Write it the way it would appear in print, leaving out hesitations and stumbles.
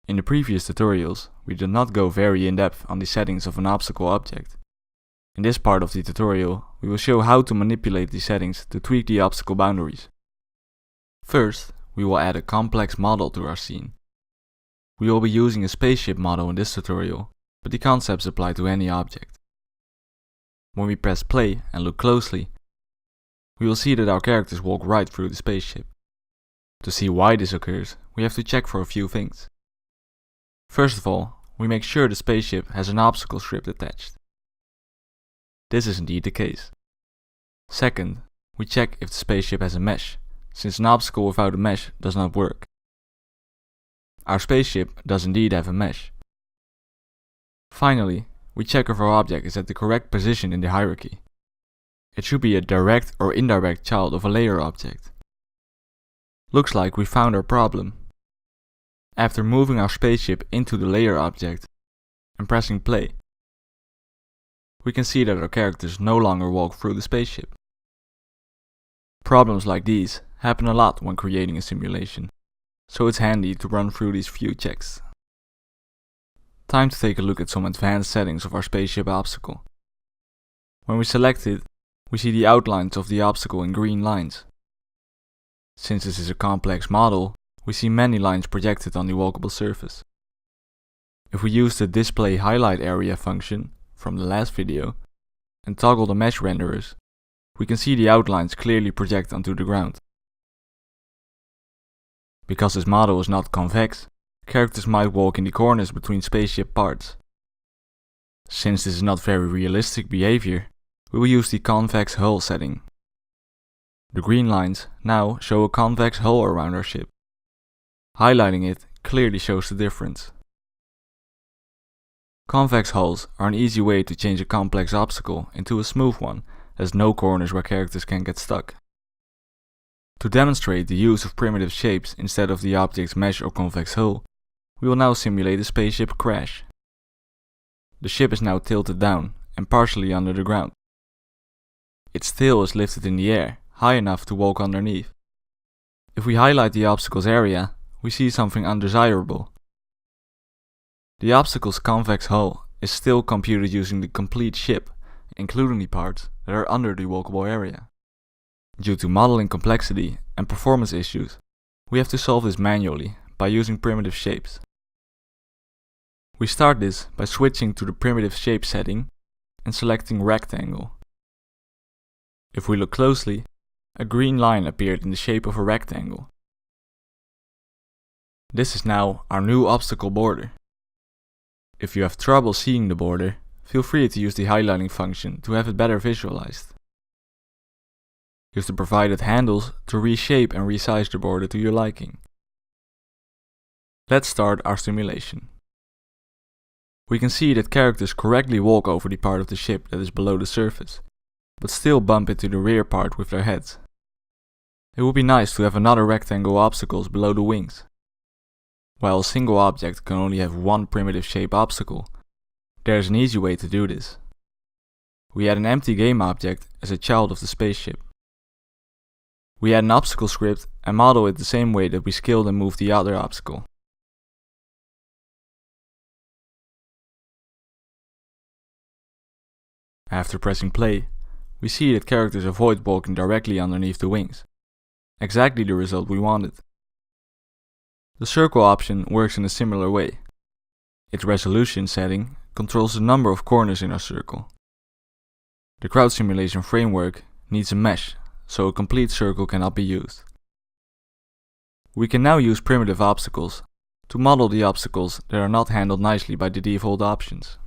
In the previous tutorials, we did not go very in depth on the settings of an obstacle object. In this part of the tutorial, we will show how to manipulate the settings to tweak the obstacle boundaries. First, we will add a complex model to our scene. We will be using a spaceship model in this tutorial, but the concepts apply to any object. When we press play and look closely, we will see that our characters walk right through the spaceship. To see why this occurs, we have to check for a few things. First of all, we make sure the spaceship has an obstacle script attached. This is indeed the case. Second, we check if the spaceship has a mesh, since an obstacle without a mesh does not work. Our spaceship does indeed have a mesh. Finally, we check if our object is at the correct position in the hierarchy. It should be a direct or indirect child of a layer object. Looks like we found our problem. After moving our spaceship into the layer object and pressing play, we can see that our characters no longer walk through the spaceship. Problems like these happen a lot when creating a simulation, so it's handy to run through these few checks. Time to take a look at some advanced settings of our spaceship obstacle. When we select it, we see the outlines of the obstacle in green lines. Since this is a complex model, we see many lines projected on the walkable surface. If we use the display highlight area function from the last video and toggle the mesh renderers, we can see the outlines clearly project onto the ground. Because this model is not convex, characters might walk in the corners between spaceship parts. Since this is not very realistic behavior, we will use the convex hull setting. The green lines now show a convex hull around our ship. Highlighting it clearly shows the difference. Convex hulls are an easy way to change a complex obstacle into a smooth one, as no corners where characters can get stuck. To demonstrate the use of primitive shapes instead of the object's mesh or convex hull, we will now simulate a spaceship crash. The ship is now tilted down and partially under the ground. Its tail is lifted in the air, high enough to walk underneath. If we highlight the obstacle's area, we see something undesirable. The obstacle's convex hull is still computed using the complete ship, including the parts that are under the walkable area. Due to modeling complexity and performance issues, we have to solve this manually by using primitive shapes. We start this by switching to the primitive shape setting and selecting rectangle. If we look closely, a green line appeared in the shape of a rectangle. This is now our new obstacle border. If you have trouble seeing the border, feel free to use the highlighting function to have it better visualized. Use the provided handles to reshape and resize the border to your liking. Let's start our simulation. We can see that characters correctly walk over the part of the ship that is below the surface, but still bump into the rear part with their heads. It would be nice to have another rectangle obstacles below the wings. While a single object can only have one primitive shape obstacle, there is an easy way to do this. We add an empty game object as a child of the spaceship. We add an obstacle script and model it the same way that we scaled and moved the other obstacle. After pressing play, we see that characters avoid walking directly underneath the wings. Exactly the result we wanted. The circle option works in a similar way. Its resolution setting controls the number of corners in our circle. The crowd simulation framework needs a mesh, so a complete circle cannot be used. We can now use primitive obstacles to model the obstacles that are not handled nicely by the default options.